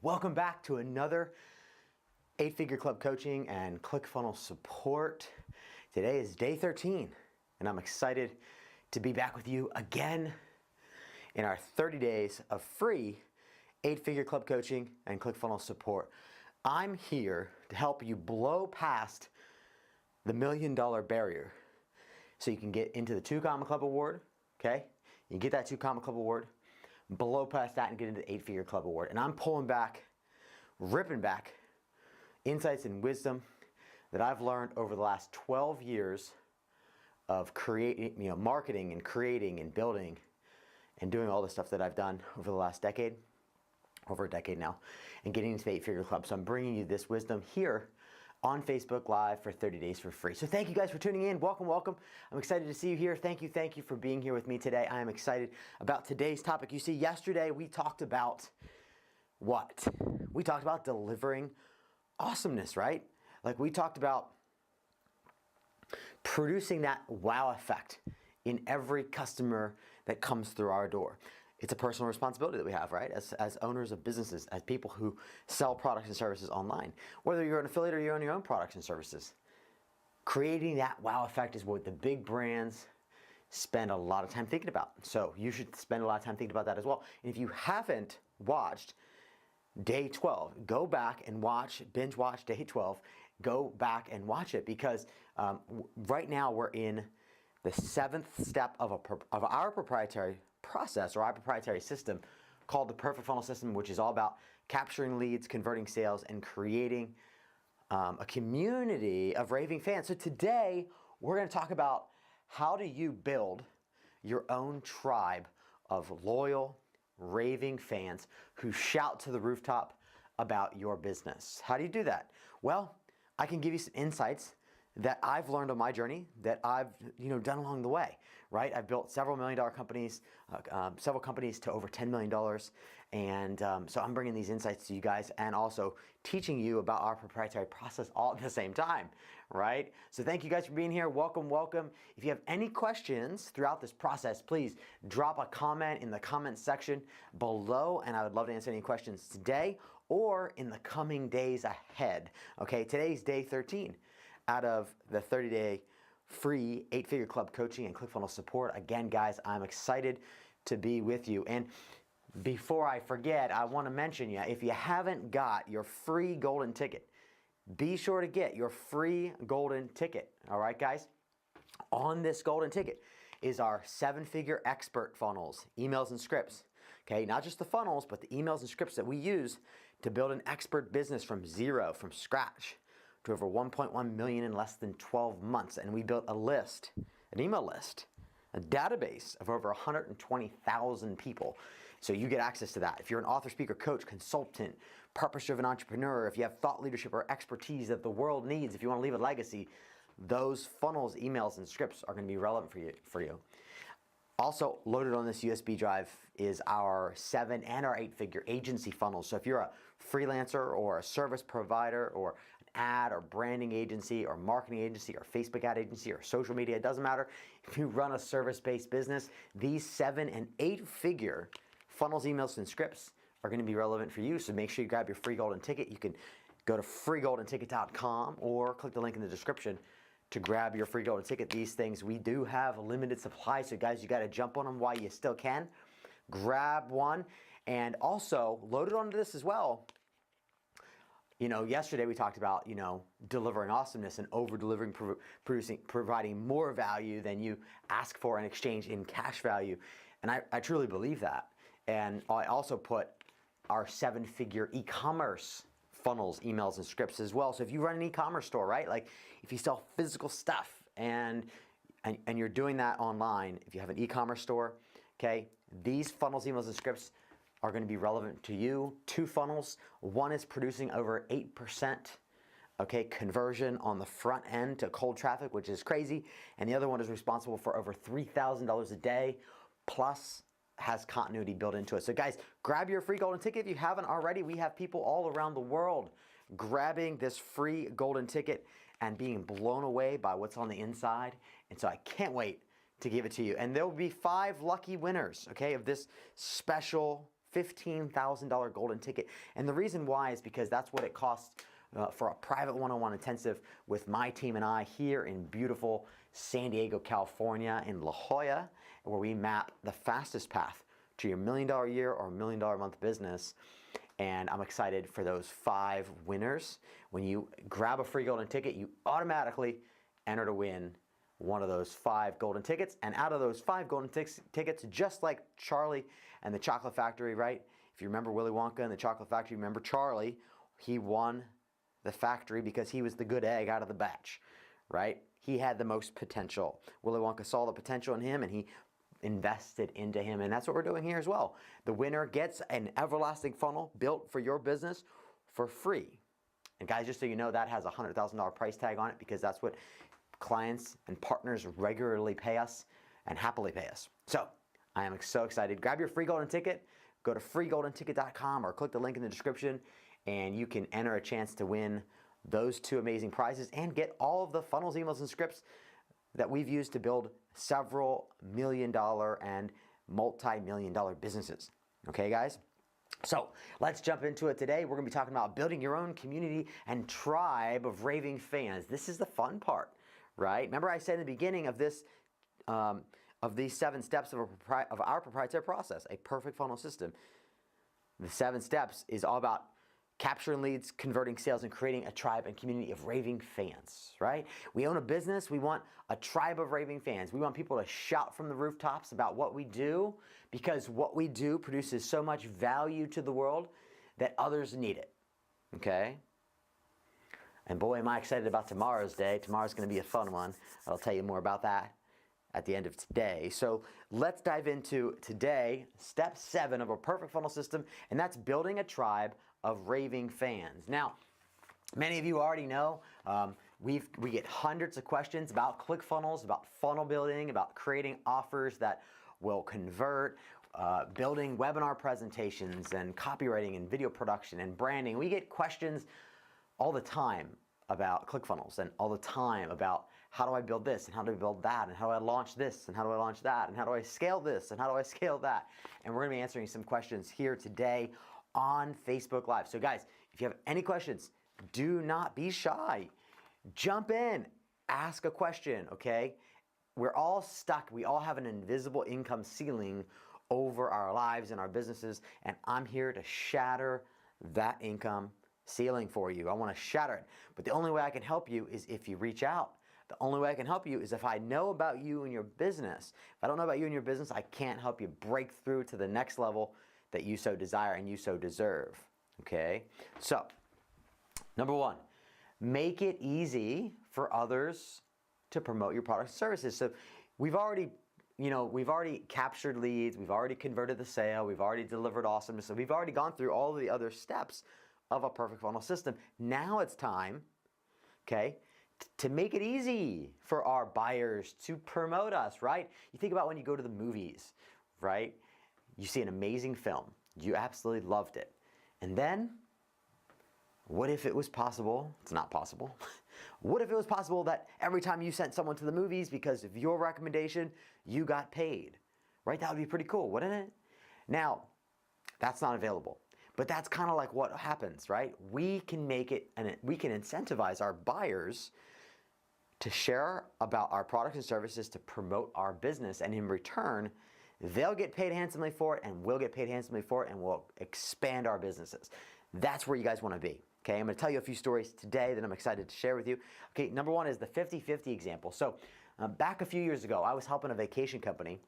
Welcome back to another 8-Figure Club coaching and ClickFunnels support. Today is day 13, and I'm excited to be back with you again in our 30 days of free 8-Figure Club coaching and ClickFunnels support. I'm here to help you blow past the $1 million barrier so you can get into the 2 Comma Club award, okay? You get that 2 Comma Club award, blow past that and get into the 8-Figure Club award. And I'm pulling back, ripping back insights and wisdom that I've learned over the last 12 years of marketing and creating and building and doing all the stuff that I've done over the last decade, over a decade now, and getting into the 8-Figure Club. So I'm bringing you this wisdom here on Facebook Live for 30 days for free. So thank you guys for tuning in. Welcome, welcome. I'm excited to see you here. Thank you for being here with me today. I am excited about today's topic. You see, yesterday we talked about what? We talked about delivering awesomeness, right? Like we talked about producing that wow effect in every customer that comes through our door. It's a personal responsibility that we have, right? As owners of businesses, as people who sell products and services online. Whether you're an affiliate or you own your own products and services. Creating that wow effect is what the big brands spend a lot of time thinking about. So you should spend a lot of time thinking about that as well. And if you haven't watched day 12, go back and binge watch day 12. Go back and watch it because right now we're in the 7th step of our proprietary process or our proprietary system called the Perfect Funnel System, which is all about capturing leads, converting sales, and creating a community of raving fans. So today we're going to talk about how do you build your own tribe of loyal, raving fans who shout to the rooftop about your business. How do you do that? Well, I can give you some insights that I've learned on my journey that I've done along the way, right? I've built several $1 million companies, several companies to over $10 million. And so I'm bringing these insights to you guys and also teaching you about our proprietary process all at the same time, right? So thank you guys for being here. Welcome, welcome. If you have any questions throughout this process, please drop a comment in the comment section below and I would love to answer any questions today or in the coming days ahead. Okay, today's day 13. Out of the 30-day free 8-Figure Club coaching and ClickFunnels support. Again, guys, I'm excited to be with you. And before I forget, I want to mention if you haven't got your free golden ticket, be sure to get your free golden ticket. All right, guys? On this golden ticket is our 7-figure expert funnels, emails and scripts. Okay, not just the funnels, but the emails and scripts that we use to build an expert business from zero, from scratch, to over 1.1 million in less than 12 months. And we built a list, an email list, a database of over 120,000 people. So you get access to that. If you're an author, speaker, coach, consultant, purpose-driven entrepreneur, if you have thought leadership or expertise that the world needs, if you want to leave a legacy, those funnels, emails, and scripts are going to be relevant for you. Also loaded on this USB drive is our 7 and our 8-figure agency funnels. So if you're a freelancer or a service provider or an ad or branding agency or marketing agency or Facebook ad agency or social media, it doesn't matter. If you run a service-based business, these 7 and 8-figure funnels, emails, and scripts are going to be relevant for you. So make sure you grab your free golden ticket. You can go to freegoldenticket.com or click the link in the description to grab your free golden ticket. These things, we do have a limited supply, so guys, you got to jump on them while you still can. Grab one, and also loaded onto this as well. Yesterday we talked about, delivering awesomeness and over-delivering, providing more value than you ask for in exchange in cash value. And I truly believe that. And I also put our 7-figure e-commerce funnels, emails, and scripts as well. So if you run an e-commerce store, right? Like if you sell physical stuff and you're doing that online, if you have an e-commerce store, okay, these funnels, emails, and scripts are going to be relevant to you. 2 funnels. One is producing over 8%, okay, conversion on the front end to cold traffic, which is crazy. And the other one is responsible for over $3,000 a day, plus has continuity built into it. So guys, grab your free golden ticket if you haven't already. We have people all around the world grabbing this free golden ticket and being blown away by what's on the inside. And so I can't wait to give it to you. And there will be 5 lucky winners, okay, of this special $15,000 golden ticket. And the reason why is because that's what it costs for a private one-on-one intensive with my team and I here in beautiful San Diego, California, in La Jolla, where we map the fastest path to your $1 million a year or $1 million a month business. And I'm excited for those 5 winners. When you grab a free golden ticket, you automatically enter to win one of those 5 golden tickets. And out of those 5 golden tickets, just like Charlie and the Chocolate Factory, right? If you remember Willy Wonka and the Chocolate Factory, remember Charlie, he won the factory because he was the good egg out of the batch, right? He had the most potential. Willy Wonka saw the potential in him and he invested into him, and that's what we're doing here as well. The winner gets an everlasting funnel built for your business for free. And guys, just so you know, that has a $100,000 price tag on it because that's what clients and partners regularly pay us and happily pay us. So I am so excited. Grab your free golden ticket, go to freegoldenticket.com or click the link in the description, and you can enter a chance to win those 2 amazing prizes and get all of the funnels, emails, and scripts that we've used to build several $1-million and multi-million-dollar businesses. Okay, guys? So let's jump into it today. We're going to be talking about building your own community and tribe of raving fans. This is the fun part, right? Remember I said in the beginning of this, of these 7 steps of our proprietary process, a perfect funnel system. The 7 steps is all about capturing leads, converting sales, and creating a tribe and community of raving fans, right? We own a business. We want a tribe of raving fans. We want people to shout from the rooftops about what we do because what we do produces so much value to the world that others need it, okay? And boy, am I excited about tomorrow's day. Tomorrow's going to be a fun one. I'll tell you more about that at the end of today. So let's dive into today, step 7 of a perfect funnel system, and that's building a tribe of raving fans. Now, many of you already know we get hundreds of questions about ClickFunnels, about funnel building, about creating offers that will convert, building webinar presentations and copywriting and video production and branding. We get questions all the time about ClickFunnels and all the time about how do I build this and how do I build that and how do I launch this and how do I launch that and how do I scale this and how do I scale that. And we're going to be answering some questions here today on Facebook Live. So guys, if you have any questions, do not be shy. Jump in, ask a question, okay? We're all stuck. We all have an invisible income ceiling over our lives and our businesses, and I'm here to shatter that income ceiling for you. I want to shatter it. But the only way I can help you is if you reach out. The only way I can help you is if I know about you and your business. If I don't know about you and your business, I can't help you break through to the next level that you so desire and you so deserve, okay? So, number 1, make it easy for others to promote your products and services. So we've already captured leads, we've already converted the sale, we've already delivered awesomeness, so we've already gone through all of the other steps of a perfect funnel system. Now it's time, okay, to make it easy for our buyers to promote us, right? You think about when you go to the movies, right? You see an amazing film. You absolutely loved it. And then, what if it was possible? It's not possible. What if it was possible that every time you sent someone to the movies because of your recommendation, you got paid? Right? That would be pretty cool, wouldn't it? Now, that's not available. But that's kind of like what happens, right? We can make it, and we can incentivize our buyers to share about our products and services to promote our business. And in return, they'll get paid handsomely for it, and we'll get paid handsomely for it, and we'll expand our businesses. That's where you guys want to be. Okay, I'm going to tell you a few stories today that I'm excited to share with you. Okay, number 1 is the 50-50 example. So back a few years ago, I was helping a vacation company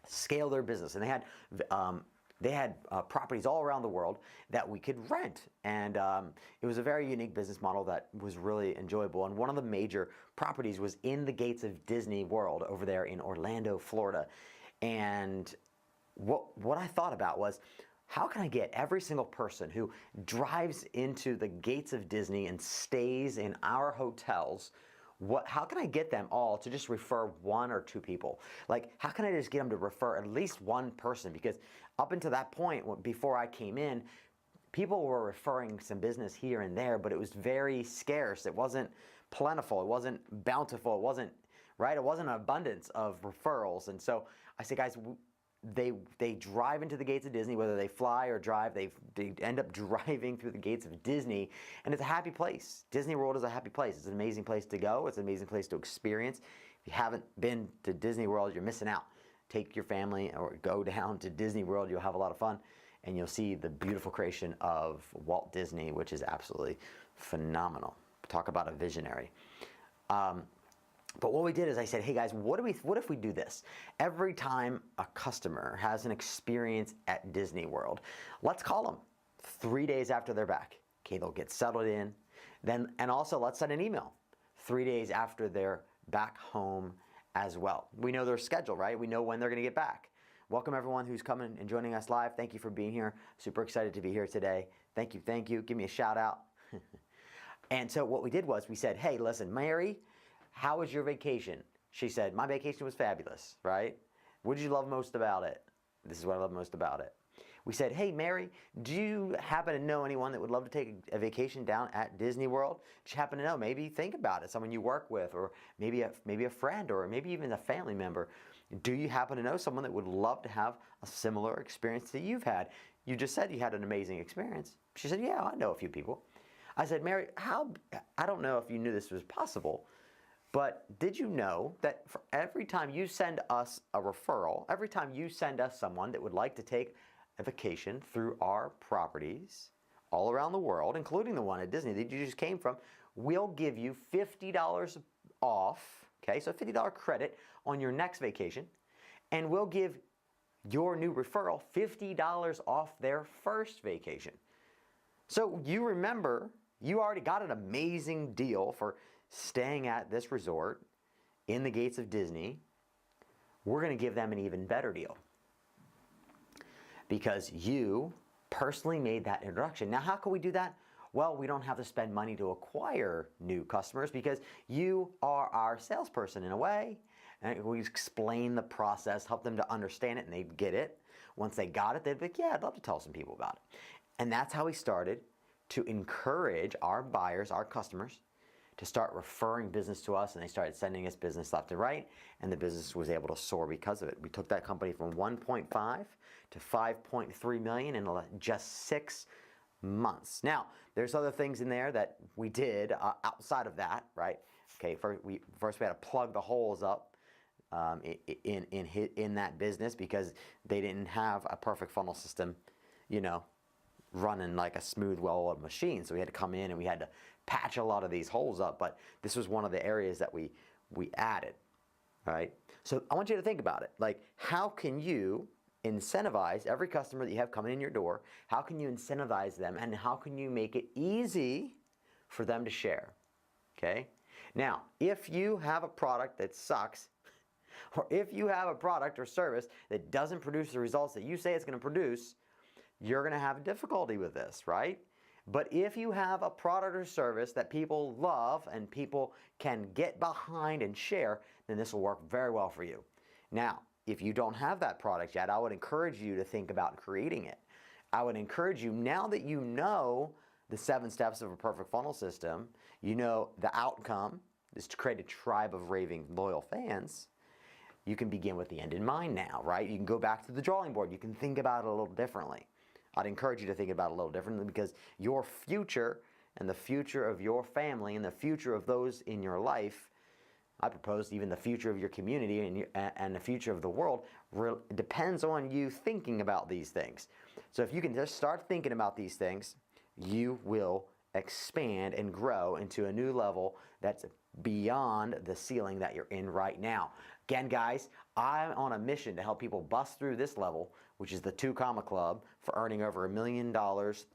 scale their business, and they had properties all around the world that we could rent, and it was a very unique business model that was really enjoyable. And one of the major properties was in the gates of Disney World over there in Orlando, Florida. And what I thought about was, how can I get every single person who drives into the gates of Disney and stays in our hotels, how can I get them all to just refer 1 or 2 people? Like, how can I just get them to refer at least 1 person? Because up until that point, before I came in, people were referring some business here and there, but it was very scarce. It wasn't plentiful. It wasn't bountiful. It wasn't, right? It wasn't an abundance of referrals. And so I said, guys, they drive into the gates of Disney, whether they fly or drive, they end up driving through the gates of Disney, and it's a happy place. Disney World is a happy place. It's an amazing place to go. It's an amazing place to experience. If you haven't been to Disney World, you're missing out. Take your family or go down to Disney World. You'll have a lot of fun, and you'll see the beautiful creation of Walt Disney, which is absolutely phenomenal. Talk about a visionary. But what we did is I said, hey guys, what if we do this? Every time a customer has an experience at Disney World, let's call them 3 days after they're back. Okay, they'll get settled in. And also let's send an email 3 days after they're back home as well. We know their schedule, right? We know when they're gonna get back. Welcome everyone who's coming and joining us live. Thank you for being here. Super excited to be here today. Thank you, thank you. Give me a shout out. And so what we did was we said, hey, listen, Mary, how was your vacation? She said, my vacation was fabulous, right? What did you love most about it? This is what I love most about it. We said, hey, Mary, do you happen to know anyone that would love to take a vacation down at Disney World? Do you happen to know? Maybe think about it, someone you work with, or maybe a friend, or maybe even a family member. Do you happen to know someone that would love to have a similar experience that you've had? You just said you had an amazing experience. She said, yeah, I know a few people. I said, Mary, I don't know if you knew this was possible, but did you know that for every time you send us a referral, every time you send us someone that would like to take a vacation through our properties all around the world, including the one at Disney that you just came from, we'll give you $50 off, okay, so $50 credit on your next vacation, and we'll give your new referral $50 off their first vacation. So you remember, you already got an amazing deal for staying at this resort in the gates of Disney. We're going to give them an even better deal because you personally made that introduction. Now, how can we do that? Well, we don't have to spend money to acquire new customers because you are our salesperson in a way. And we explain the process, help them to understand it, and they get it. Once they got it, they'd be like, yeah, I'd love to tell some people about it. And that's how we started to encourage our buyers, our customers, to start referring business to us, and they started sending us business left and right, and the business was able to soar because of it. We took that company from 1.5 to 5.3 million in just 6 months. Now, there's other things in there that we did outside of that, right? Okay, first we had to plug the holes up in that business because they didn't have a perfect funnel system, you know, running like a smooth, well-oiled machine. So we had to come in and we had to patch a lot of these holes up, but this was one of the areas that we added, right? So I want you to think about it. Like, how can you incentivize every customer that you have coming in your door? How can you incentivize them, and how can you make it easy for them to share? Okay? Now, if you have a product that sucks, or if you have a product or service that doesn't produce the results that you say it's going to produce, you're going to have difficulty with this, right? But if you have a product or service that people love and people can get behind and share, then this will work very well for you. Now, if you don't have that product yet, I would encourage you to think about creating it. I would encourage you, now that you know the 7 steps of a perfect funnel system, you know the outcome is to create a tribe of raving loyal fans, you can begin with the end in mind now, right? You can go back to the drawing board. You can think about it a little differently. I'd encourage you to think about it a little differently because your future and the future of your family and the future of those in your life, I propose even the future of your community and the future of the world depends on you thinking about these things. So if you can just start thinking about these things, you will expand and grow into a new level that's beyond the ceiling that you're in right now. Again, guys, I'm on a mission to help people bust through this level, which is the 2 Comma Club, for earning over $1 million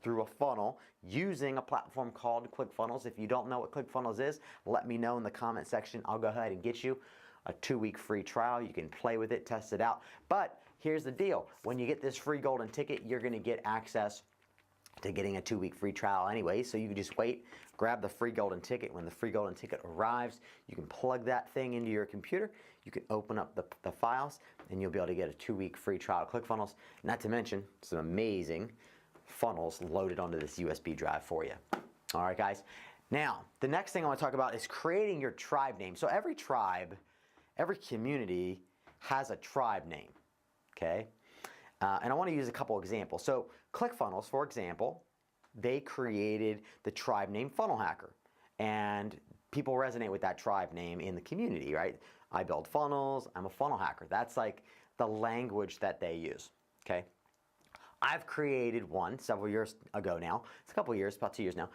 through a funnel using a platform called ClickFunnels. If you don't know what ClickFunnels is, let me know in the comment section. I'll go ahead and get you a 2-week free trial. You can play with it, test it out. But here's the deal. When you get this free golden ticket, you're going to get access to getting a 2-week free trial anyway, so you can just wait, grab the free golden ticket. When the free golden ticket arrives, you can plug that thing into your computer, you can open up the files, and you'll be able to get a 2-week free trial of ClickFunnels, not to mention some amazing funnels loaded onto this USB drive for you. All right, guys. Now, the next thing I want to talk about is creating your tribe name. So every tribe, every community has a tribe name, okay? And I want to use a couple examples. So ClickFunnels, for example, they created the tribe name Funnel Hacker. And people resonate with that tribe name in the community, right? I build funnels, I'm a funnel hacker. That's like the language that they use, okay? I've created one several years ago now. It's a couple years, about 2 years now,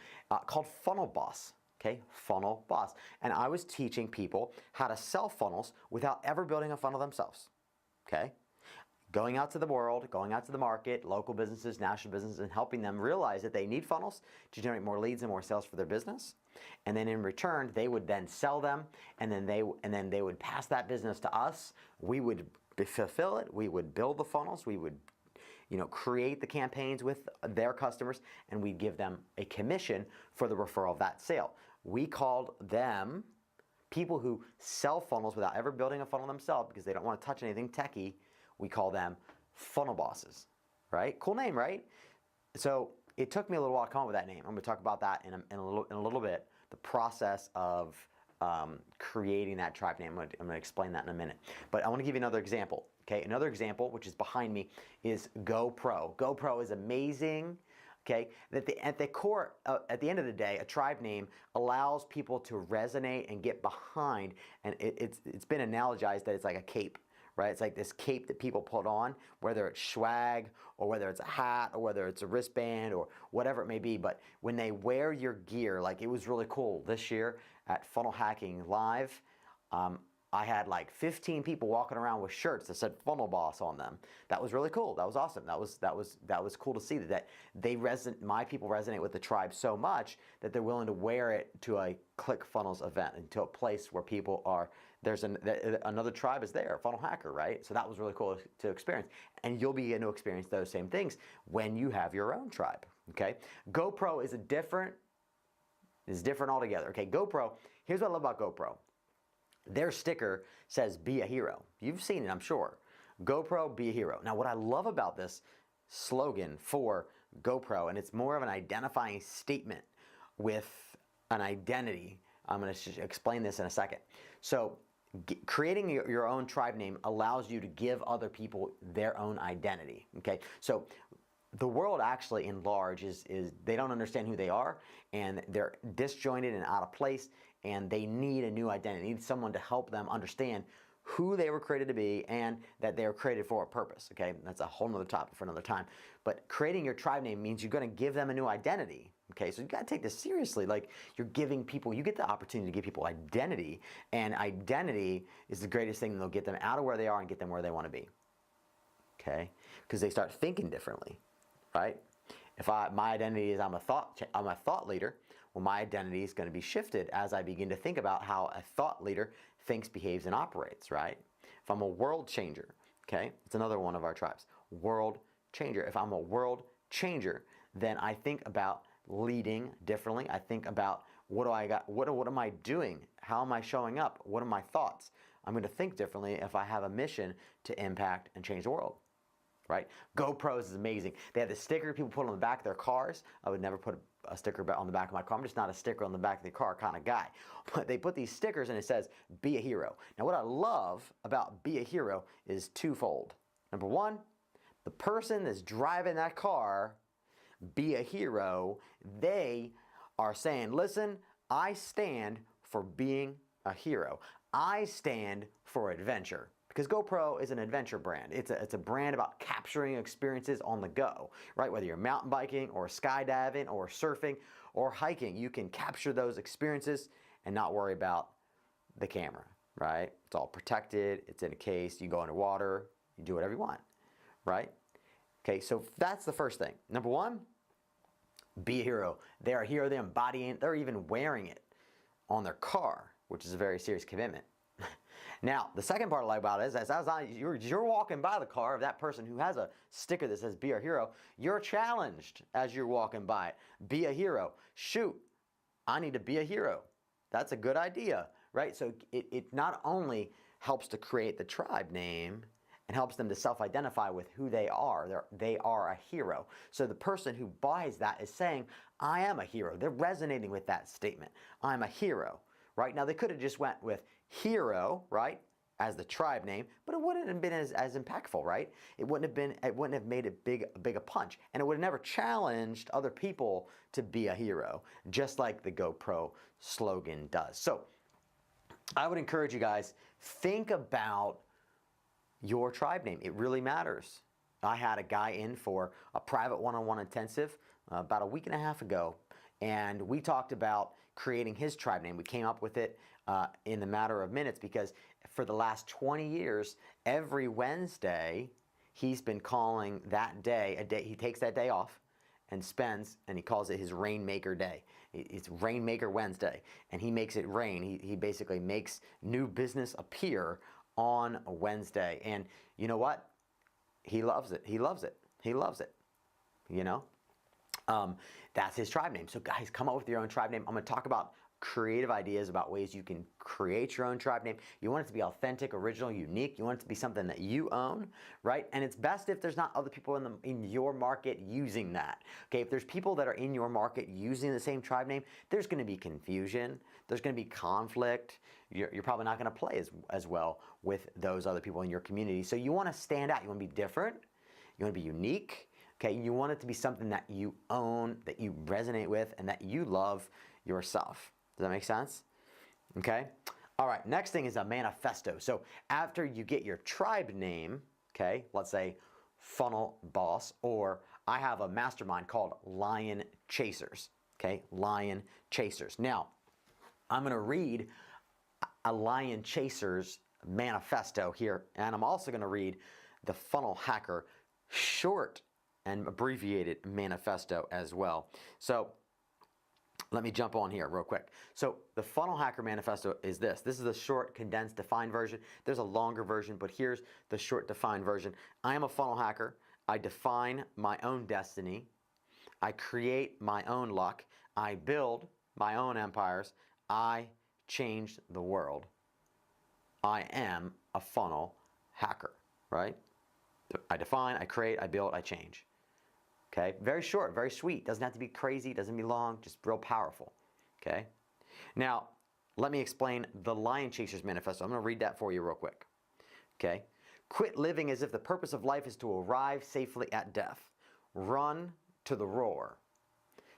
called Funnel Boss, okay? Funnel Boss. And I was teaching people how to sell funnels without ever building a funnel themselves, okay? Going out to the world, going out to the market, local businesses, national businesses, and helping them realize that they need funnels to generate more leads and more sales for their business. And then in return, they would then sell them, and then they would pass that business to us. We would fulfill it. We would build the funnels. We would, create the campaigns with their customers, and we'd give them a commission for the referral of that sale. We called them people who sell funnels without ever building a funnel themselves because they don't want to touch anything techie. We call them funnel bosses, right? Cool name, right? So it took me a little while to come up with that name. I'm going to talk about that in a little bit, the process of creating that tribe name. I'm going to explain that in a minute. But I want to give you another example, okay? Another example, which is behind me, is GoPro. GoPro is amazing, okay? At the core, at the end of the day, a tribe name allows people to resonate and get behind, and it's been analogized that it's like a cape. Right? It's like this cape that people put on, whether it's swag or whether it's a hat or whether it's a wristband or whatever it may be. But when they wear your gear, like it was really cool this year at Funnel Hacking Live, I had like 15 people walking around with shirts that said Funnel Boss on them. That was really cool. That was awesome. That was cool to see that my people resonate with the tribe so much that they're willing to wear it to a ClickFunnels event and to a place where people are. Another tribe is there, Funnel Hacker, right? So that was really cool to experience. And you'll begin to experience those same things when you have your own tribe, okay? GoPro is different altogether, okay? GoPro, here's what I love about GoPro. Their sticker says, be a hero. You've seen it, I'm sure. GoPro, be a hero. Now, what I love about this slogan for GoPro, and it's more of an identifying statement with an identity. I'm going to explain this in a second. So creating your own tribe name allows you to give other people their own identity, okay? So the world actually in large is they don't understand who they are, and they're disjointed and out of place, and they need a new identity. They need someone to help them understand who they were created to be and that they were created for a purpose, okay? That's a whole nother topic for another time. But creating your tribe name means you're going to give them a new identity, okay? So you got to take this seriously. Like, you're giving people, you get the opportunity to give people identity, and identity is the greatest thing that'll get them out of where they are and get them where they want to be, okay? Because they start thinking differently, right? If my identity is I'm a thought leader, well, my identity is going to be shifted as I begin to think about how a thought leader thinks, behaves, and operates, right? If I'm a world changer, okay, it's another one of our tribes, world changer. If I'm a world changer, then I think about leading differently. I think about what do I got, what am I doing? How am I showing up? What are my thoughts? I'm going to think differently if I have a mission to impact and change the world. Right? GoPros is amazing. They have the sticker people put on the back of their cars. I would never put a sticker on the back of my car. I'm just not a sticker on the back of the car kind of guy. But they put these stickers and it says, be a hero. Now what I love about be a hero is twofold. Number one, the person that's driving that car, be a hero, they are saying, listen, I stand for being a hero. I stand for adventure. Because GoPro is an adventure brand. It's a brand about capturing experiences on the go, right? Whether you're mountain biking or skydiving or surfing or hiking, you can capture those experiences and not worry about the camera, right? It's all protected. It's in a case. You go underwater. You do whatever you want, right? Okay, so that's the first thing. Number one, be a hero. They're a hero. They're embodying. They're even wearing it on their car, which is a very serious commitment. Now, the second part I like about it is, as you're walking by the car of that person who has a sticker that says, be a hero, you're challenged as you're walking by it. Be a hero. Shoot, I need to be a hero. That's a good idea, right? So it not only helps to create the tribe name and helps them to self-identify with who they are. They are a hero. So the person who buys that is saying, I am a hero. They're resonating with that statement. I'm a hero. Right? Now, they could have just went with hero, right, as the tribe name, but it wouldn't have been as impactful, right? It wouldn't have made it big a punch, and it would have never challenged other people to be a hero, just like the GoPro slogan does. So I would encourage you guys, think about your tribe name. It really matters. I had a guy in for a private one-on-one intensive about a week and a half ago, and we talked about creating his tribe name. We came up with it in a matter of minutes because for the last 20 years, every Wednesday, he's been calling that day a day. He takes that day off and he calls it his Rainmaker Day. It's Rainmaker Wednesday, and he makes it rain. He basically makes new business appear on a Wednesday. And you know what? He loves it. He loves it. He loves it. You know? That's his tribe name. So guys, come up with your own tribe name. I'm going to talk about creative ideas about ways you can create your own tribe name. You want it to be authentic, original, unique. You want it to be something that you own, right? And it's best if there's not other people in your market using that. Okay, if there's people that are in your market using the same tribe name, there's going to be confusion. There's going to be conflict. You're probably not going to play as well with those other people in your community. So you want to stand out. You want to be different. You want to be unique. Okay, you want it to be something that you own, that you resonate with, and that you love yourself. Does that make sense? Okay. All right. Next thing is a manifesto. So after you get your tribe name, okay, let's say Funnel Boss, or I have a mastermind called Lion Chasers. Okay, Lion Chasers. Now, I'm going to read a Lion Chasers manifesto here, and I'm also going to read the Funnel Hacker short and abbreviated manifesto as well. So let me jump on here real quick. So the Funnel Hacker Manifesto is this. This is the short, condensed, defined version. There's a longer version, but here's the short, defined version. I am a funnel hacker. I define my own destiny. I create my own luck. I build my own empires. I change the world. I am a funnel hacker, right? I define, I create, I build, I change. Okay, very short, very sweet. Doesn't have to be crazy, doesn't be long, just real powerful. Okay, now let me explain the Lion Chasers Manifesto. I'm going to read that for you real quick. Okay, quit living as if the purpose of life is to arrive safely at death. Run to the roar.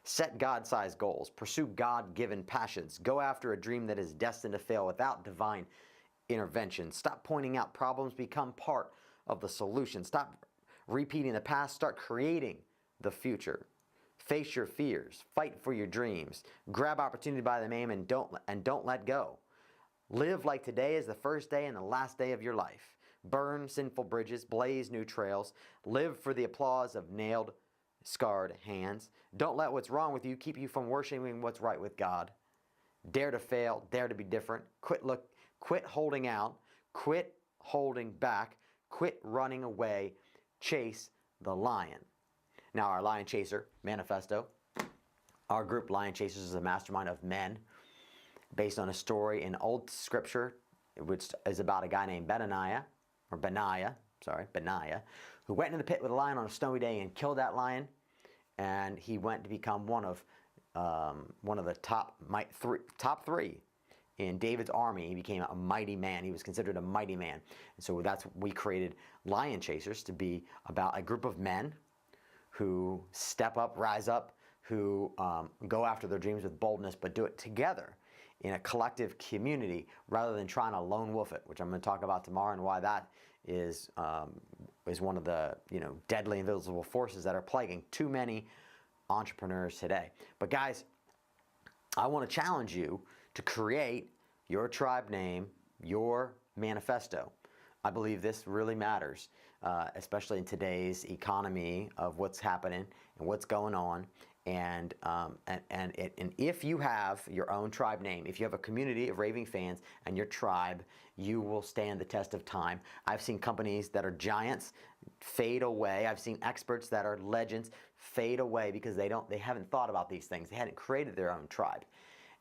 Set God-sized goals. Pursue God-given passions. Go after a dream that is destined to fail without divine intervention. Stop pointing out problems. Become part of the solution. Stop repeating the past. Start creating the future. Face your fears. Fight for your dreams. Grab opportunity by the name and don't let go. Live like today is the first day and the last day of your life. Burn sinful bridges. Blaze new trails. Live for the applause of nailed, scarred hands. Don't let what's wrong with you keep you from worshiping what's right with God. Dare to fail. Dare to be different. Quit holding out. Quit holding back. Quit running away. Chase the lion. Now, our Lion Chaser Manifesto, our group Lion Chasers is a mastermind of men based on a story in old scripture, which is about a guy named Benaiah, who went into the pit with a lion on a snowy day and killed that lion. And he went to become one of the top three in David's army. He became a mighty man. He was considered a mighty man. And so we created Lion Chasers to be about a group of men who step up, rise up, who go after their dreams with boldness, but do it together in a collective community rather than trying to lone wolf it, which I'm going to talk about tomorrow, and why that is one of the deadly invisible forces that are plaguing too many entrepreneurs today. But guys, I want to challenge you to create your tribe name, your manifesto. I believe this really matters, especially in today's economy of what's happening and what's going on. And if you have your own tribe name, if you have a community of raving fans and your tribe, you will stand the test of time. I've seen companies that are giants fade away. I've seen experts that are legends fade away because they haven't thought about these things. They hadn't created their own tribe.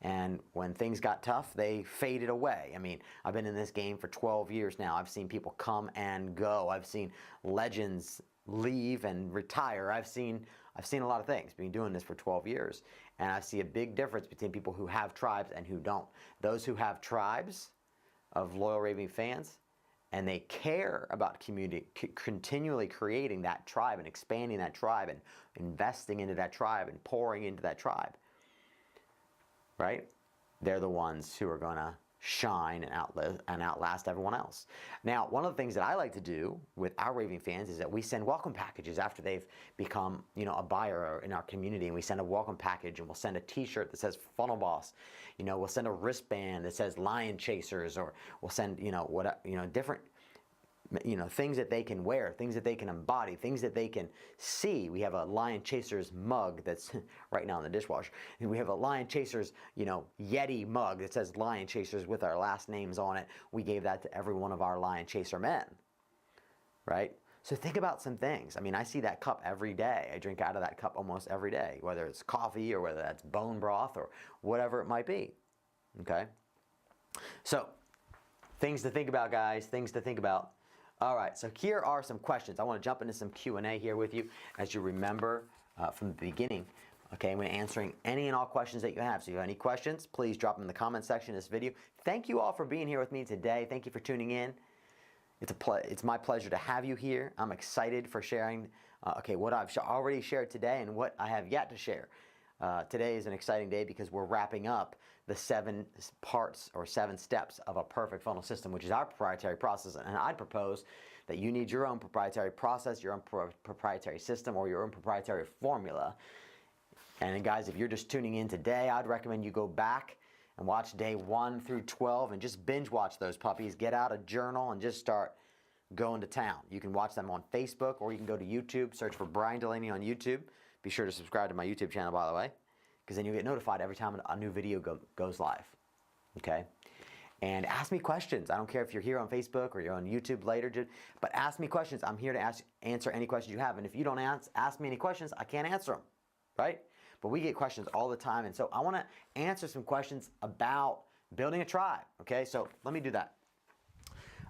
And when things got tough, they faded away. I mean, I've been in this game for 12 years now. I've seen people come and go. I've seen legends leave and retire. I've seen a lot of things. Been doing this for 12 years. And I see a big difference between people who have tribes and who don't. Those who have tribes of loyal raving fans, and they care about community, continually creating that tribe and expanding that tribe and investing into that tribe and pouring into that tribe, right? They're the ones who are going to shine and outlast everyone else. Now, one of the things that I like to do with our Raving fans is that we send welcome packages after they've become, a buyer in our community, and we send a welcome package, and we'll send a t-shirt that says Funnel Boss. We'll send a wristband that says Lion Chasers, or we'll send, different things that they can wear, things that they can embody, things that they can see. We have a Lion Chasers mug that's right now in the dishwasher. And we have a Lion Chasers, Yeti mug that says Lion Chasers with our last names on it. We gave that to every one of our Lion Chaser men, right? So think about some things. I mean, I see that cup every day. I drink out of that cup almost every day, whether it's coffee or whether that's bone broth or whatever it might be, okay? So things to think about, guys, things to think about. All right, so here are some questions. I want to jump into some Q&A here with you. As you remember from the beginning, okay, I'm answering any and all questions that you have. So if you have any questions, please drop them in the comment section of this video. Thank you all for being here with me today. Thank you for tuning in. It's my pleasure to have you here. I'm excited for sharing what I've already shared today and what I have yet to share. Today is an exciting day because we're wrapping up the 7 parts or 7 steps of a perfect funnel system, which is our proprietary process. And I'd propose that you need your own proprietary process, your own proprietary system, or your own proprietary formula. And guys, if you're just tuning in today, I'd recommend you go back and watch day 1 through 12 and just binge watch those puppies. Get out a journal and just start going to town. You can watch them on Facebook, or you can go to YouTube, search for Bryan Dulaney on YouTube. Be sure to subscribe to my YouTube channel, by the way, because then you'll get notified every time a new video goes live, okay? And ask me questions. I don't care if you're here on Facebook or you're on YouTube later, but ask me questions. I'm here to answer any questions you have. And if you don't ask me any questions, I can't answer them, right? But we get questions all the time. And so I want to answer some questions about building a tribe, okay? So let me do that.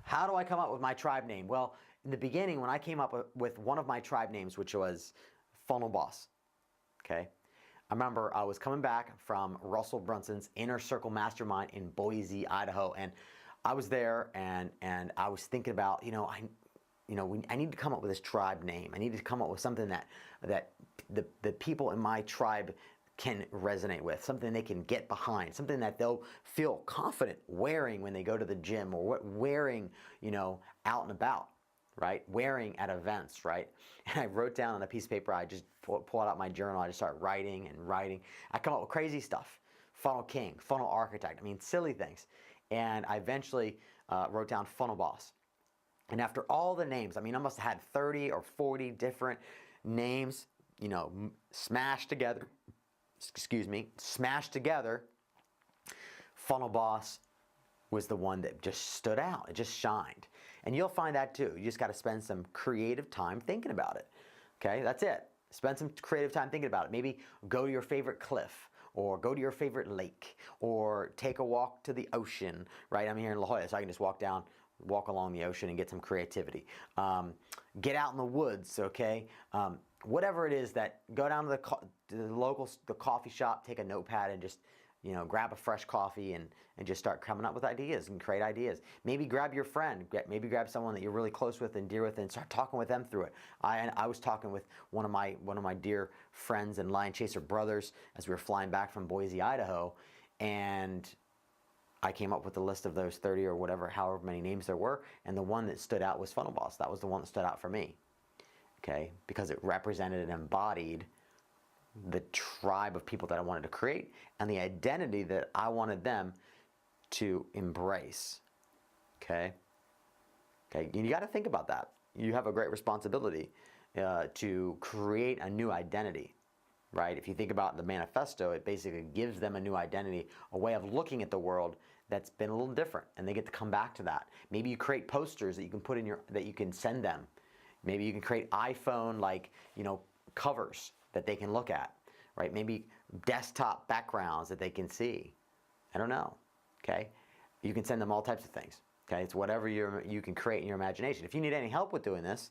How do I come up with my tribe name? Well, in the beginning, when I came up with one of my tribe names, which was Funnel Boss, okay? I remember I was coming back from Russell Brunson's Inner Circle Mastermind in Boise, Idaho, and I was there, and I was thinking about, I need to come up with this tribe name. I need to come up with something that the people in my tribe can resonate with, something they can get behind, something that they'll feel confident wearing when they go to the gym, or wearing, out and about, right? Wearing at events, right? And I wrote down on a piece of paper, I just pulled out my journal, I just start writing and writing. I come up with crazy stuff. Funnel King, Funnel Architect, silly things. And I eventually wrote down Funnel Boss. And after all the names, I must have had 30 or 40 different names, smashed together, Funnel Boss was the one that just stood out. It just shined. And you'll find that too. You just got to spend some creative time thinking about it. Okay, that's it. Spend some creative time thinking about it. Maybe go to your favorite cliff, or go to your favorite lake, or take a walk to the ocean, right? I'm here in La Jolla, so I can just walk along the ocean and get some creativity. Get out in the woods, okay? Whatever it is, that go down to the coffee shop, take a notepad, and just grab a fresh coffee and just start coming up with ideas and create ideas. Maybe grab your friend, maybe grab someone that you're really close with and dear with, and start talking with them through it. I was talking with one of my dear friends and Lion Chaser brothers as we were flying back from Boise, Idaho, and I came up with a list of those 30 or whatever, however many names there were, and the one that stood out was Funnel Boss. That was the one that stood out for me, okay, because it represented and embodied the tribe of people that I wanted to create and the identity that I wanted them to embrace. Okay? You got to think about that. You have a great responsibility to create a new identity, right? If you think about the manifesto, it basically gives them a new identity, a way of looking at the world that's been a little different, and they get to come back to that. Maybe you create posters that you can put in that you can send them. Maybe you can create iPhone covers that they can look at, right? Maybe desktop backgrounds that they can see. I don't know, okay? You can send them all types of things, okay? It's whatever you can create in your imagination. If you need any help with doing this,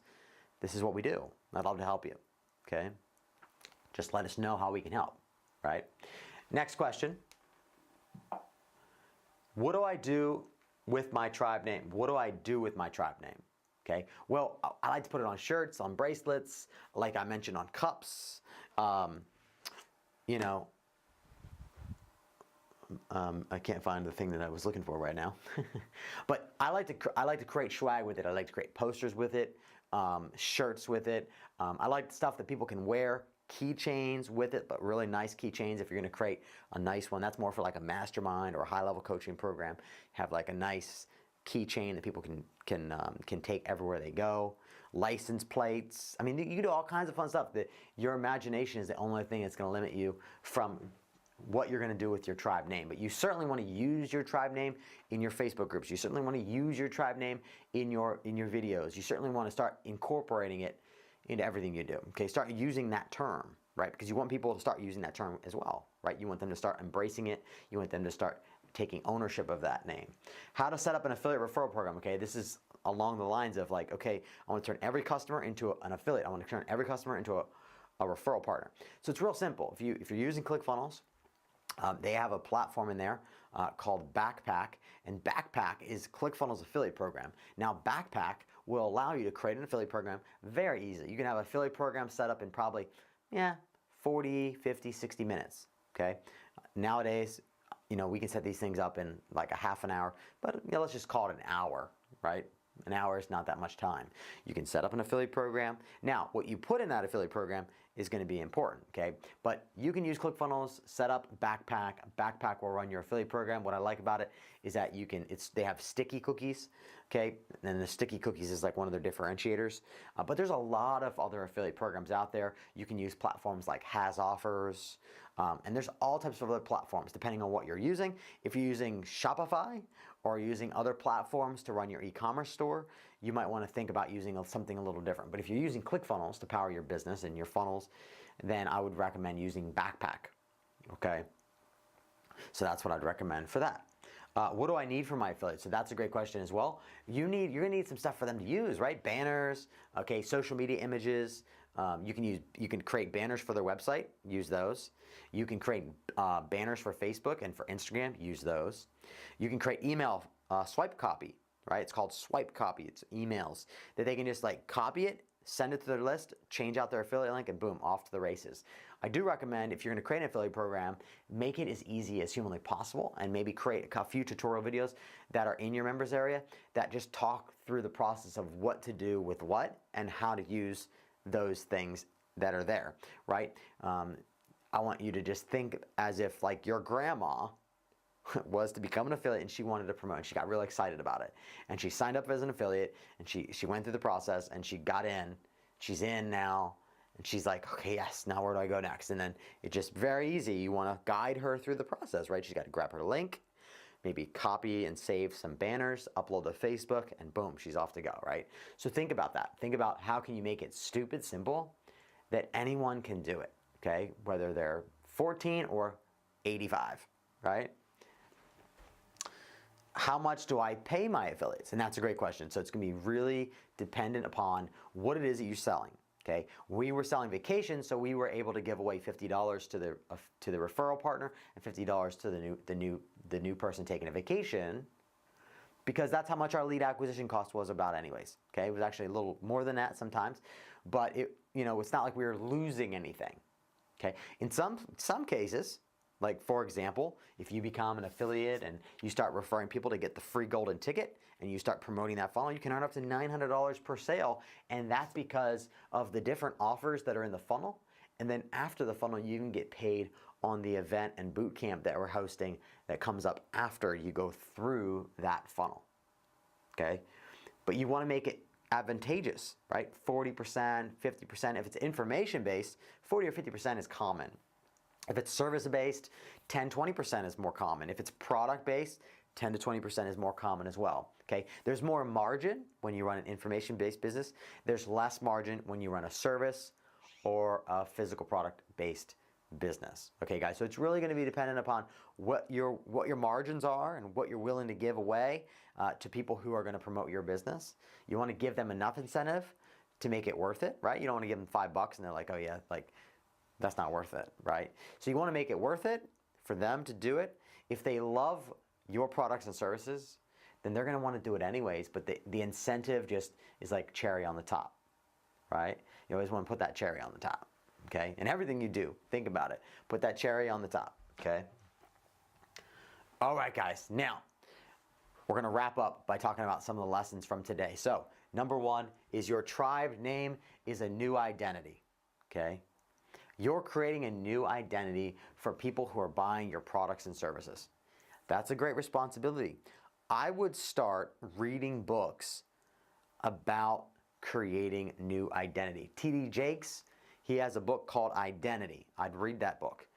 this is what we do. I'd love to help you, okay? Just let us know how we can help, right? Next question. What do I do with my tribe name? What do I do with my tribe name? Okay, well, I like to put it on shirts, on bracelets, like I mentioned, on cups. You know, I can't find the thing that I was looking for right now. But I like to create swag with it. I like to create posters with it, shirts with it. I like stuff that people can wear, keychains with it, but really nice keychains. If you're going to create a nice one, that's more for like a mastermind or a high-level coaching program. Have like a nice keychain that people can take everywhere they go. License plates. I mean, you can do all kinds of fun stuff. Your imagination is the only thing that's going to limit you from what you're going to do with your tribe name. But you certainly want to use your tribe name in your Facebook groups. You certainly want to use your tribe name in your videos. You certainly want to start incorporating it into everything you do. Okay, start using that term, right? Because you want people to start using that term as well, right? You want them to start embracing it. You want them to start taking ownership of that name. How to set up an affiliate referral program. Okay, this is along the lines of like, okay, I want to turn every customer into an affiliate. I want to turn every customer into a referral partner. So it's real simple. If you're using ClickFunnels, they have a platform in there called Backpack, and Backpack is ClickFunnels affiliate program. Now Backpack will allow you to create an affiliate program very easily. You can have an affiliate program set up in probably 40, 50, 60 minutes. Okay, nowadays, you know, we can set these things up in like a half an hour, but let's just call it an hour, right? An hour is not that much time. You can set up an affiliate program. Now, what you put in that affiliate program is going to be important, okay? But you can use ClickFunnels, set up Backpack. Backpack will run your affiliate program. What I like about it is that they have sticky cookies, okay? And the sticky cookies is like one of their differentiators. But there's a lot of other affiliate programs out there. You can use platforms like Has Offers, and there's all types of other platforms depending on what you're using. If you're using Shopify or using other platforms to run your e-commerce store, you might want to think about using something a little different. But if you're using ClickFunnels to power your business and your funnels, then I would recommend using Backpack, okay? So that's what I'd recommend for that. What do I need for my affiliates? So that's a great question as well. You're gonna need some stuff for them to use, right? Banners, okay, social media images. You can create banners for their website, use those. You can create banners for Facebook and for Instagram, use those. You can create email swipe copy, right? It's called swipe copy. It's emails that they can just like copy it, send it to their list, change out their affiliate link, and boom, off to the races. I do recommend, if you're going to create an affiliate program, make it as easy as humanly possible, and maybe create a few tutorial videos that are in your members area that just talk through the process of what to do with what and how to use those things that are there, right? I want you to just think as if like your grandma was to become an affiliate and she wanted to promote and she got really excited about it. And she signed up as an affiliate and she went through the process and she got in. She's in now and she's like, okay, yes, now where do I go next? And then it's just very easy. You want to guide her through the process, right? She's got to grab her link, maybe copy and save some banners, upload to Facebook, and boom, she's off to go, right? So think about that. Think about how can you make it stupid simple that anyone can do it, okay? Whether they're 14 or 85, right? How much do I pay my affiliates? And that's a great question. So it's going to be really dependent upon what it is that you're selling. Okay, we were selling vacations, so we were able to give away $50 to the referral partner and $50 to the new person taking a vacation, because that's how much our lead acquisition cost was about anyways. Okay, it was actually a little more than that sometimes, but it's not like we were losing anything. Okay, in some cases, like for example, if you become an affiliate and you start referring people to get the free golden ticket and you start promoting that funnel, you can earn up to $900 per sale. And that's because of the different offers that are in the funnel. And then after the funnel, you can get paid on the event and boot camp that we're hosting that comes up after you go through that funnel. Okay? But you want to make it advantageous, right? 40%, 50%. If it's information-based, 40 or 50% is common. If it's service-based, 10, 20% is more common. If it's product-based, 10 to 20% is more common as well. Okay, there's more margin when you run an information-based business. There's less margin when you run a service or a physical product-based business. Okay, guys, so it's really going to be dependent upon what your margins are and what you're willing to give away to people who are going to promote your business. You want to give them enough incentive to make it worth it, right? You don't want to give them $5 and they're like, oh yeah, like that's not worth it, right? So you want to make it worth it for them to do it. If they love your products and services, then they're going to want to do it anyways, but the incentive just is like cherry on the top, right? You always want to put that cherry on the top, okay? And everything you do, think about it. Put that cherry on the top, okay? All right, guys. Now, we're going to wrap up by talking about some of the lessons from today. So, number one is your tribe name is a new identity, okay? You're creating a new identity for people who are buying your products and services. That's a great responsibility. I would start reading books about creating new identity. T.D. Jakes, he has a book called Identity. I'd read that book.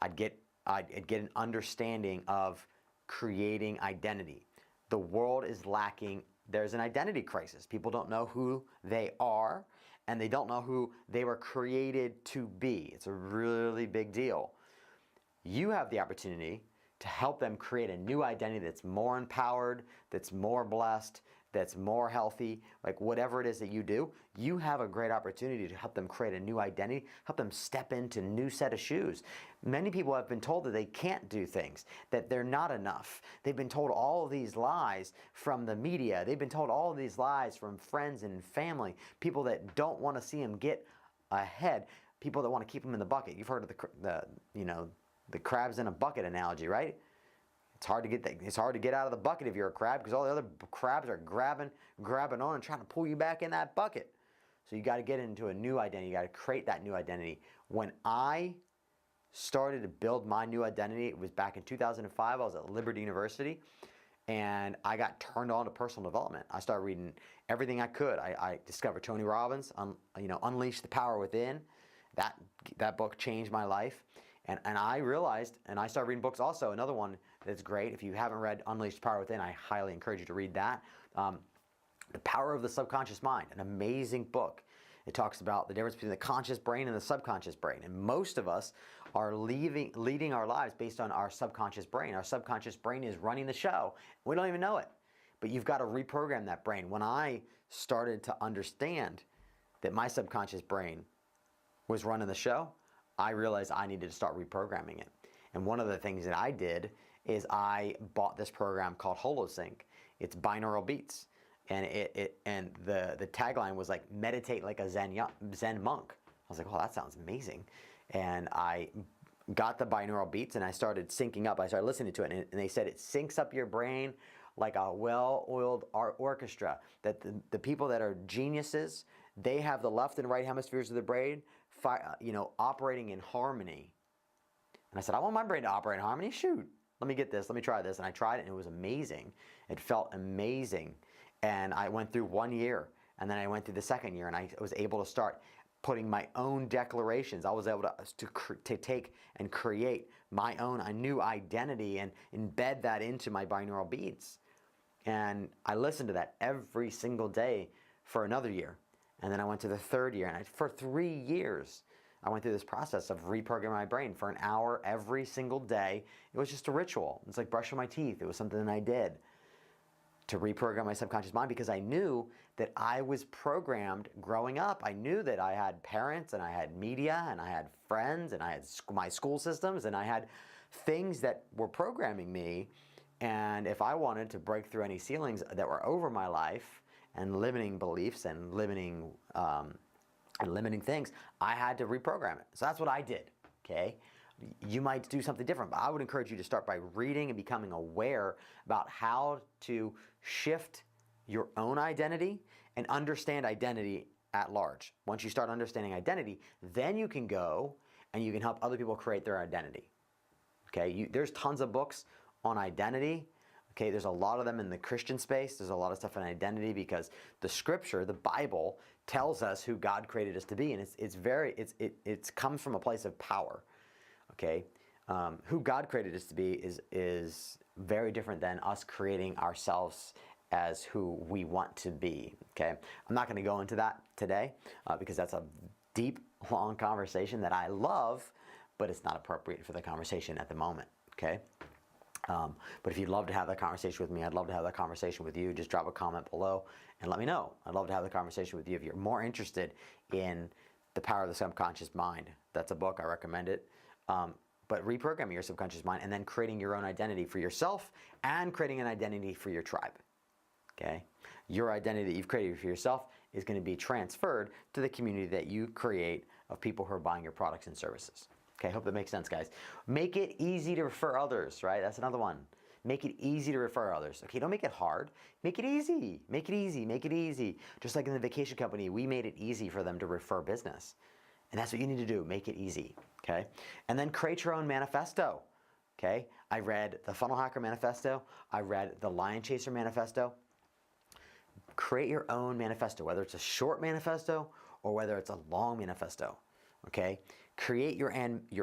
I'd get an understanding of creating identity. The world is lacking. There's an identity crisis. People don't know who they are, and they don't know who they were created to be. It's a really big deal. You have the opportunity to help them create a new identity that's more empowered, that's more blessed, that's more healthy, like whatever it is that you do, you have a great opportunity to help them create a new identity, help them step into a new set of shoes. Many people have been told that they can't do things, that they're not enough. They've been told all of these lies from the media. They've been told all of these lies from friends and family, people that don't want to see them get ahead, people that want to keep them in the bucket. You've heard of the crabs in a bucket analogy, right? It's hard to get out of the bucket if you're a crab because all the other crabs are grabbing on and trying to pull you back in that bucket. So you got to get into a new identity. You got to create that new identity. When I started to build my new identity, it was back in 2005. I was at Liberty University, and I got turned on to personal development. I started reading everything I could. I discovered Tony Robbins, Unleash the Power Within. That book changed my life. And I realized, and I started reading books also. Another one that's great, if you haven't read Unleash the Power Within, I highly encourage you to read that. The Power of the Subconscious Mind, an amazing book. It talks about the difference between the conscious brain and the subconscious brain. And most of us are leading our lives based on our subconscious brain. Our subconscious brain is running the show. We don't even know it. But you've got to reprogram that brain. When I started to understand that my subconscious brain was running the show, I realized I needed to start reprogramming it. And one of the things that I did is I bought this program called HoloSync. It's binaural beats. And the tagline was like, meditate like a Zen monk. I was like, oh, that sounds amazing. And I got the binaural beats and I started syncing up. I started listening to it, and they said it syncs up your brain like a well-oiled orchestra. That the people that are geniuses, they have the left and right hemispheres of the brain operating in harmony. And I said, I want my brain to operate in harmony. Shoot, let me get this. Let me try this. And I tried it, and it was amazing. It felt amazing. And I went through 1 year, and then I went through the second year, and I was able to start putting my own declarations. I was able to take and create a new identity and embed that into my binaural beats. And I listened to that every single day for another year. And then I went to the third year, and for 3 years, I went through this process of reprogramming my brain for an hour every single day. It was just a ritual. It's like brushing my teeth. It was something that I did to reprogram my subconscious mind because I knew that I was programmed growing up. I knew that I had parents, and I had media, and I had friends, and I had my school systems, and I had things that were programming me. And if I wanted to break through any ceilings that were over my life and limiting beliefs and limiting things, I had to reprogram it. So that's what I did, okay? You might do something different, but I would encourage you to start by reading and becoming aware about how to shift your own identity and understand identity at large. Once you start understanding identity, then you can go and you can help other people create their identity. Okay, there's tons of books on identity. Okay, there's a lot of them in the Christian space. There's a lot of stuff in identity because the scripture, the Bible, tells us who God created us to be, and it's comes from a place of power. Okay, who God created us to be is very different than us creating ourselves as who we want to be. Okay, I'm not going to go into that today because that's a deep, long conversation that I love, but it's not appropriate for the conversation at the moment. Okay. But if you'd love to have that conversation with me, I'd love to have that conversation with you. Just drop a comment below and let me know. I'd love to have the conversation with you if you're more interested in The Power of the Subconscious Mind. That's a book. I recommend it. But but reprogramming your subconscious mind and then creating your own identity for yourself and creating an identity for your tribe. Okay? Your identity that you've created for yourself is going to be transferred to the community that you create of people who are buying your products and services. Okay, hope that makes sense, guys. Make it easy to refer others, right? That's another one. Make it easy to refer others. Okay, don't make it hard. Make it easy. Make it easy. Make it easy. Just like in the vacation company, we made it easy for them to refer business. And that's what you need to do. Make it easy. Okay? And then create your own manifesto. Okay? I read the Funnel Hacker Manifesto. I read the Lion Chaser Manifesto. Create your own manifesto, whether it's a short manifesto or whether it's a long manifesto. Okay? Create your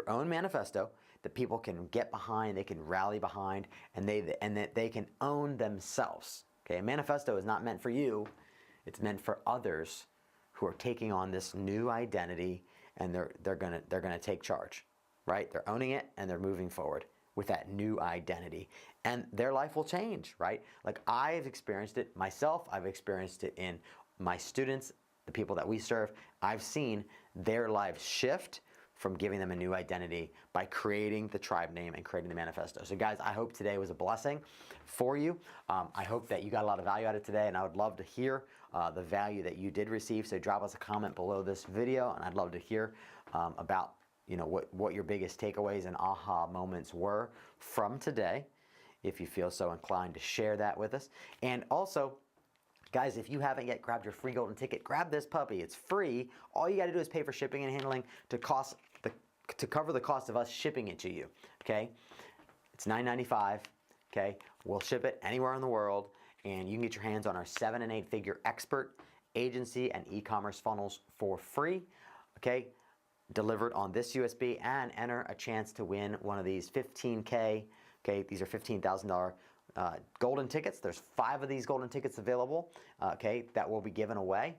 own manifesto that people can get behind, they can rally behind, and that they can own themselves. Okay? A manifesto is not meant for you. It's meant for others who are taking on this new identity, and they're gonna take charge, right? They're owning it and they're moving forward with that new identity, and their life will change, right? Like I've experienced it myself. I've experienced it in my students, the people that we serve. I've seen their lives shift from giving them a new identity by creating the tribe name and creating the manifesto. So guys, I hope today was a blessing for you. I hope that you got a lot of value out of today, and I would love to hear the value that you did receive. So drop us a comment below this video, and I'd love to hear about what your biggest takeaways and aha moments were from today, if you feel so inclined to share that with us. And also, guys, if you haven't yet grabbed your free golden ticket, grab this puppy. It's free. All you got to do is pay for shipping and handling to cover the cost of us shipping it to you. Okay, it's $9.95. Okay, we'll ship it anywhere in the world, and you can get your hands on our 7- and 8-figure expert agency and e-commerce funnels for free. Okay, delivered on this USB, and enter a chance to win one of these 15K. Okay, these are $15,000 golden tickets. There's 5 of these golden tickets available, okay, that will be given away,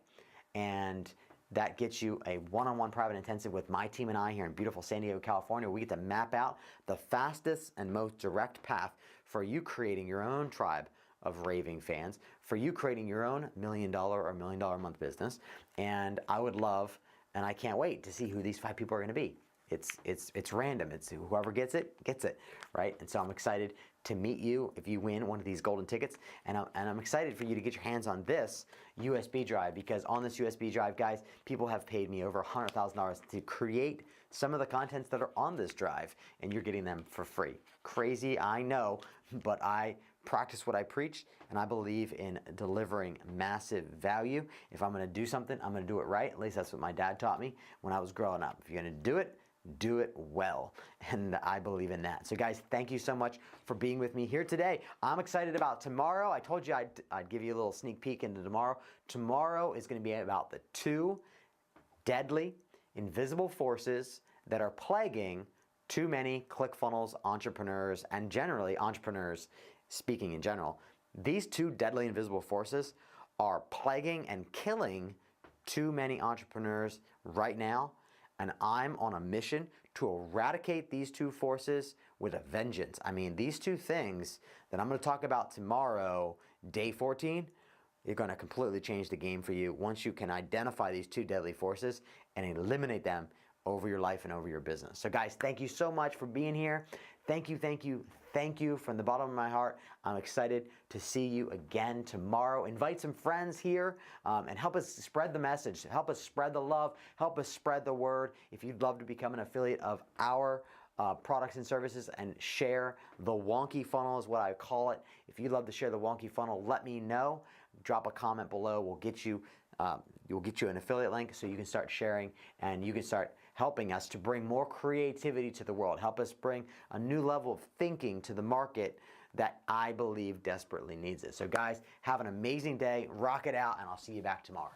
and that gets you a one-on-one private intensive with my team and I here in beautiful San Diego, California. We get to map out the fastest and most direct path for you creating your own tribe of raving fans, for you creating your own $1 million or $1 million a month business. And I would love, and I can't wait to see who these 5 people are going to be. It's random. It's whoever gets it, right? And so I'm excited to meet you if you win one of these golden tickets. And I'm excited for you to get your hands on this USB drive, because on this USB drive, guys, people have paid me over $100,000 to create some of the contents that are on this drive, and you're getting them for free. Crazy, I know, but I practice what I preach, and I believe in delivering massive value. If I'm going to do something, I'm going to do it right. At least that's what my dad taught me when I was growing up. If you're going to do it well, and I believe in that. So guys, thank you so much for being with me here today. I'm excited about tomorrow. I told you I'd give you a little sneak peek into tomorrow. Tomorrow is going to be about the 2 deadly invisible forces that are plaguing too many ClickFunnels entrepreneurs, and generally entrepreneurs speaking in general. These 2 deadly invisible forces are plaguing and killing too many entrepreneurs right now. And I'm on a mission to eradicate these 2 forces with a vengeance. I mean, these 2 things that I'm going to talk about tomorrow, day 14, are going to completely change the game for you once you can identify these 2 deadly forces and eliminate them over your life and over your business. So guys, thank you so much for being here. Thank you, thank you, thank you from the bottom of my heart. I'm excited to see you again tomorrow. Invite some friends here and help us spread the message. Help us spread the love. Help us spread the word. If you'd love to become an affiliate of our products and services and share the wonky funnel is what I call it. If you'd love to share the wonky funnel, let me know. Drop a comment below. We'll get you an affiliate link so you can start sharing, and you can start helping us to bring more creativity to the world. Help us bring a new level of thinking to the market that I believe desperately needs it. So guys, have an amazing day. Rock it out, and I'll see you back tomorrow.